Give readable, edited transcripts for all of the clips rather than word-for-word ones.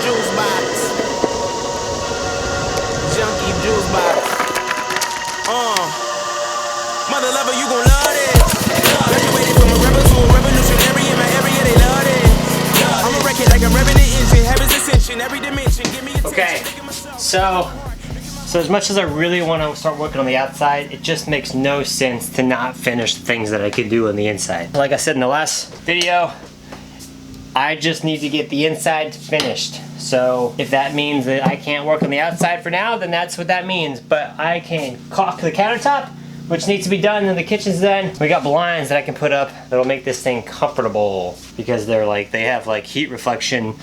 juice box. Junkie juice box. Mother lover, you gon' love this. Graduated from a rebel to a revolutionary in my area, they love it. I'm a record like I'm revving the engine, heaven's ascension, every dimension, give me attention. Okay, so as much as I really want to start working on the outside, it just makes no sense to not finish the things that I could do on the inside. Like I said in the last video, I just need to get the inside finished. So if that means that I can't work on the outside for now, then that's what that means. But I can caulk the countertop, which needs to be done, and the kitchen's done. We got blinds that I can put up that'll make this thing comfortable because they have like heat reflection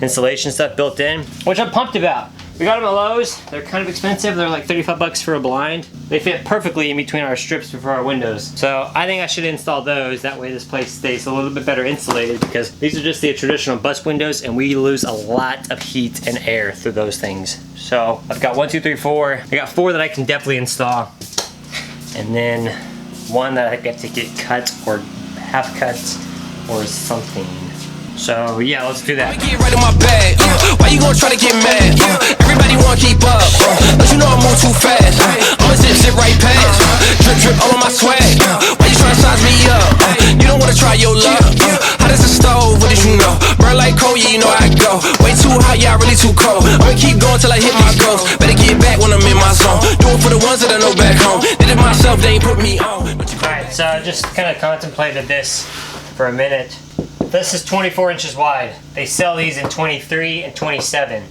insulation stuff built in, which I'm pumped about. We got them at Lowe's. They're kind of expensive. They're like 35 bucks for a blind. They fit perfectly in between our strips for our windows. So I think I should install those. That way this place stays a little bit better insulated because these are just the traditional bus windows and we lose a lot of heat and air through those things. So I've got 1, 2, 3, 4. I got 4 that I can definitely install. And then 1 that I get to get cut or half cut or something. So yeah, let's do that. Get right in my bag. Why you gonna try to get mad? Everybody wanna keep up, but you know I move too fast. I'ma zip right past. Drip all on my swag. Why you trying to size me up? You don't wanna try your luck. How does it stove? What did you know? Burn like coal, yeah, you know I go. Way too hot, yeah, really too cold. I'ma keep going till I hit my goals. Better get back when I'm in my zone. Do it for the ones that I know back home. Did it myself, they ain't put me on. Alright, so I just kind of contemplated this for a minute. This is 24 inches wide. They sell these in 23 and 27.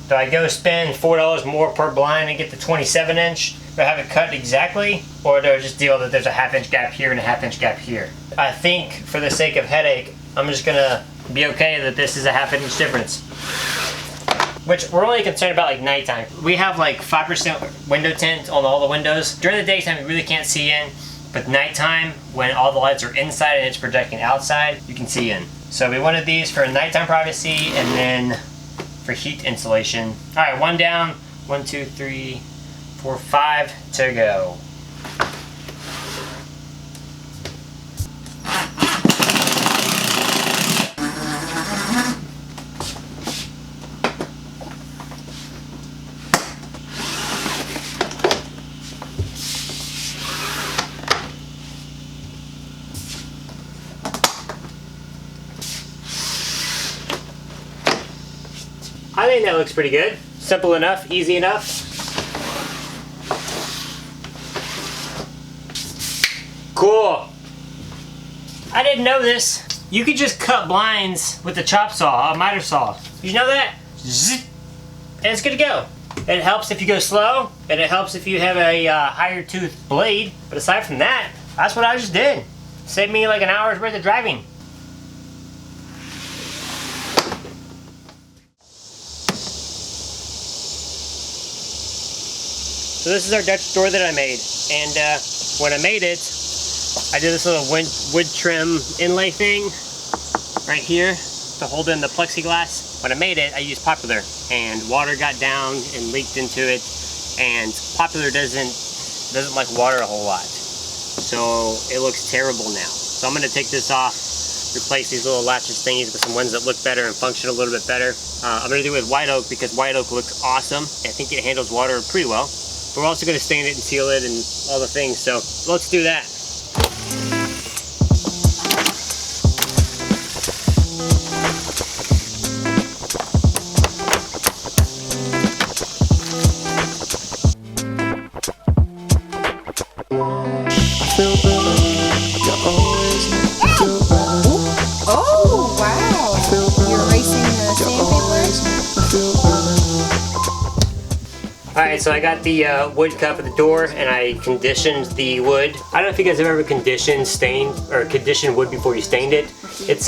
Do I go spend $4 more per blind and get the 27 inch? Do I have it cut exactly? Or do I just deal that there's a ½ inch gap here and a ½ inch gap here? I think for the sake of headache, I'm just gonna be okay that this is a ½ inch difference. Which we're only concerned about like nighttime. We have like 5% window tint on all the windows. During the daytime, you really can't see in. But nighttime, when all the lights are inside and it's projecting outside, you can see in. So we wanted these for nighttime privacy and then for heat insulation. All right, 1 down, 1, 2, 3, 4, 5 to go. I think that looks pretty good. Simple enough, easy enough. Cool. I didn't know this. You could just cut blinds with a chop saw, a miter saw. Did you know that? Zzz, and it's good to go. It helps if you go slow, and it helps if you have a higher tooth blade. But aside from that, that's what I just did. Saved me like an hour's worth of driving. So this is our Dutch door that I made, and when I made it, I did this little wood trim inlay thing right here to hold in the plexiglass. When I made it, I used Popular, and water got down and leaked into it, and Popular doesn't like water a whole lot, so it looks terrible now. So I'm going to take this off, replace these little latches thingies with some ones that look better and function a little bit better. I'm going to do it with white oak because white oak looks awesome. I think it handles water pretty well. But we're also going to stain it and seal it and all the things, so let's do that. Oh, wow. You're erasing the sandpaper? Alright, so I got the wood cut for the door and I conditioned the wood. I don't know if you guys have ever conditioned wood before you stained it. It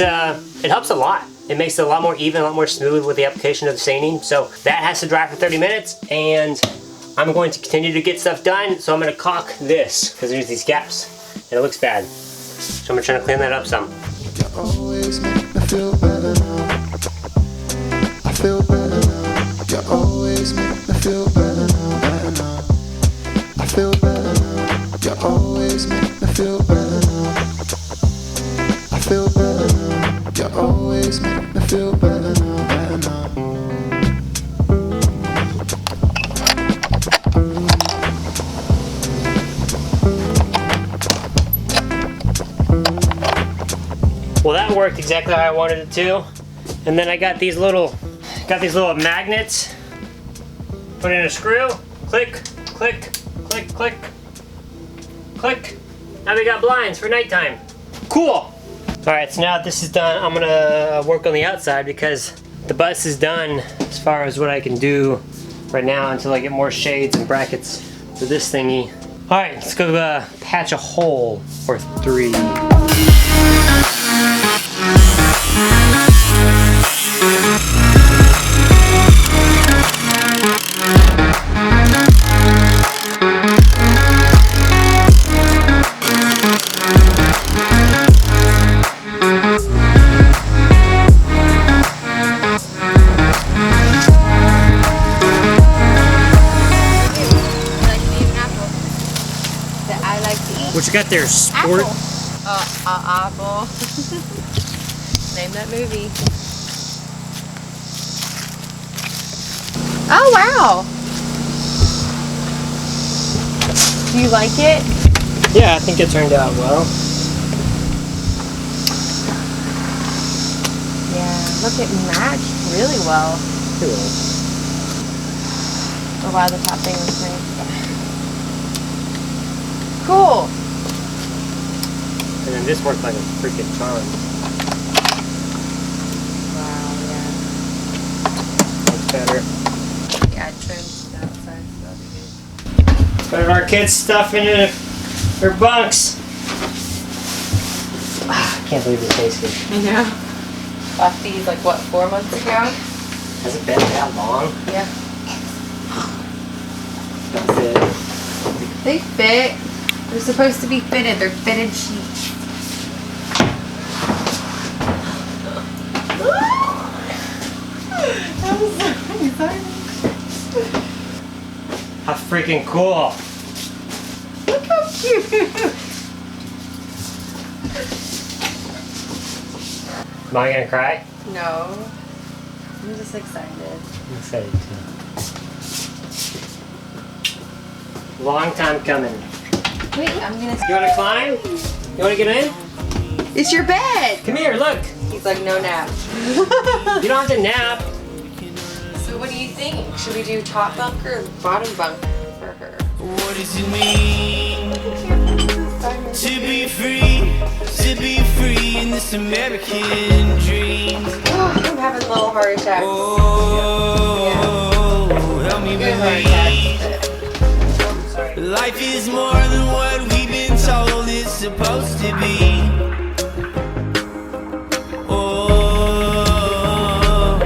helps a lot. It makes it a lot more even, a lot more smooth with the application of the staining. So that has to dry for 30 minutes and I'm going to continue to get stuff done. So I'm going to caulk this because there's these gaps and it looks bad. So I'm going to try to clean that up some. You always make me feel better now. I feel better now. You always make me feel better now. Better now. I feel better now. You always make me feel better now. I feel better now. You always make me feel better. Well, that worked exactly how I wanted it to. And then I got these little magnets. Put in a screw, click, click, click, click, click. Now we got blinds for nighttime. Cool. All right, so now that this is done, I'm gonna work on the outside because the bus is done as far as what I can do right now until I get more shades and brackets for this thingy. All right, let's go patch a hole or 3. What you got there, sport? Apple. Name that movie. Oh wow! Do you like it? Yeah, I think it turned out well. Yeah, look, it matched really well. Cool. Oh wow, the top thing was nice. Cool. And then this worked like a freaking charm. Wow, yeah. Looks better. Yeah, I trimmed the outside, so that'll be good. Put our kids' stuff into their bunks. I can't believe it tastes good. I know. Bought these like what, 4 months ago? Has it been that long? Yeah. That's it. They fit. They're supposed to be fitted. They're fitted sheets. That was so exciting. How freaking cool. Look how cute. Am I gonna cry? No. I'm just excited. I'm excited too. Long time coming. Wait, I'm gonna. You wanna climb? You wanna get in? It's your bed. Come here, look. He's like, no nap. You don't have to nap. So what do you think? Should we do top bunk or bottom bunk for her? What does it mean to be free in this American dream? I'm having a little heart attack. Oh, help me Good heart believe attack. life is more than what we've been told it's supposed to be. Oh,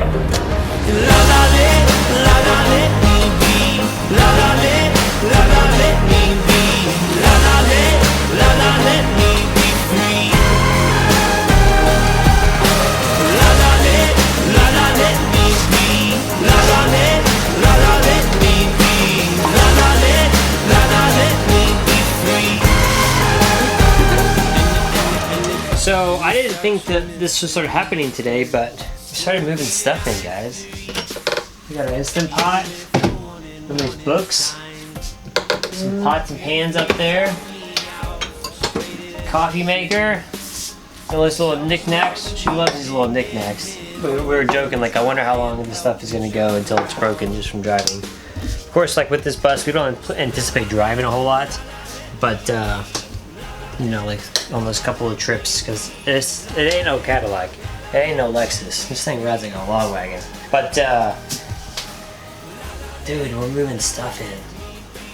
la la let me be, la la let me be, la let me be free. La la let me be, la let me be, la let me be free. So I didn't think that this was sort of happening today, but we started moving stuff in, guys. We got an Instant Pot, some of these books, some pots and pans up there, coffee maker, all these little knickknacks. She loves these little knickknacks. We were joking, like, I wonder how long this stuff is gonna go until it's broken just from driving. Of course, like with this bus, we don't anticipate driving a whole lot, but you know, like on those couple of trips, because it ain't no Cadillac, it ain't no Lexus. This thing rides like a log wagon. But dude, we're moving stuff in.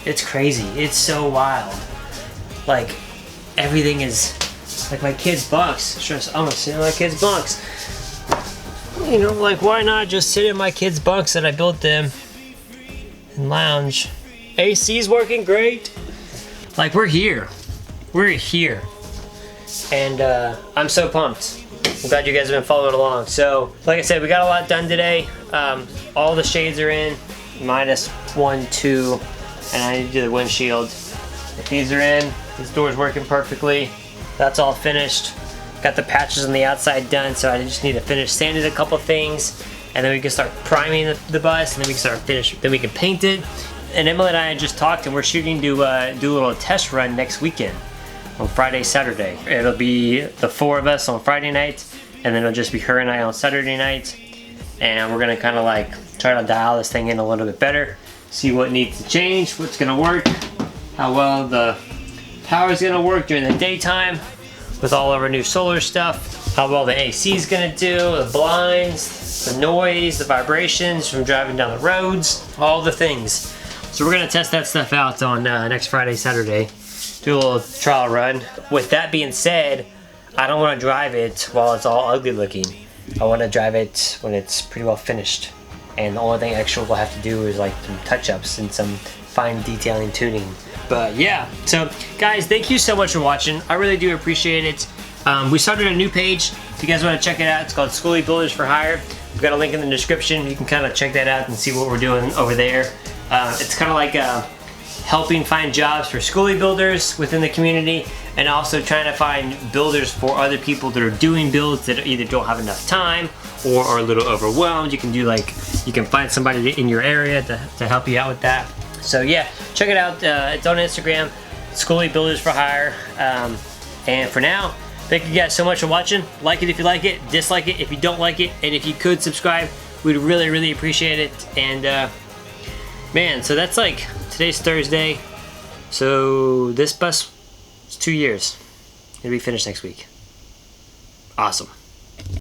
It's crazy. It's so wild. Like everything is like my kids' bunks. Sure, I'm gonna sit in my kids' bunks. You know, like why not just sit in my kids' bunks that I built them and lounge? AC's working great. Like we're here. We're here. And I'm so pumped. I'm glad you guys have been following along. So, like I said, we got a lot done today. All the shades are in, minus 1, 2, and I need to do the windshield. These are in, this door's working perfectly. That's all finished. Got the patches on the outside done, so I just need to finish sanding a couple things, and then we can start priming the bus, and then we can then we can paint it. And Emily and I just talked, and we're shooting to do a little test run next weekend. on Friday, Saturday. It'll be the 4 of us on Friday night, and then it'll just be her and I on Saturday night. And we're gonna kind of like try to dial this thing in a little bit better, see what needs to change, what's gonna work, how well the power is gonna work during the daytime with all of our new solar stuff, how well the AC is gonna do, the blinds, the noise, the vibrations from driving down the roads, all the things. So we're gonna test that stuff out on next Friday, Saturday, do a little trial run. With that being said, I don't wanna drive it while it's all ugly looking. I wanna drive it when it's pretty well finished. And the only thing extra we'll have to do is like some touch-ups and some fine detailing tuning. But yeah, so guys, thank you so much for watching. I really do appreciate it. We started a new page. If you guys wanna check it out, it's called Skoolie Builders for Hire. We've got a link in the description. You can kind of check that out and see what we're doing over there. It's kind of like helping find jobs for Skoolie builders within the community, and also trying to find builders for other people that are doing builds that either don't have enough time or are a little overwhelmed. You can do like, you can find somebody in your area to help you out with that. So yeah, check it out. It's on Instagram, Skoolie Builders for Hire. And for now, thank you guys so much for watching. Like it if you like it, dislike it if you don't like it, and if you could subscribe, we'd really, really appreciate it. And man, so that's like, today's Thursday, so this bus is 2 years. It'll be finished next week. Awesome.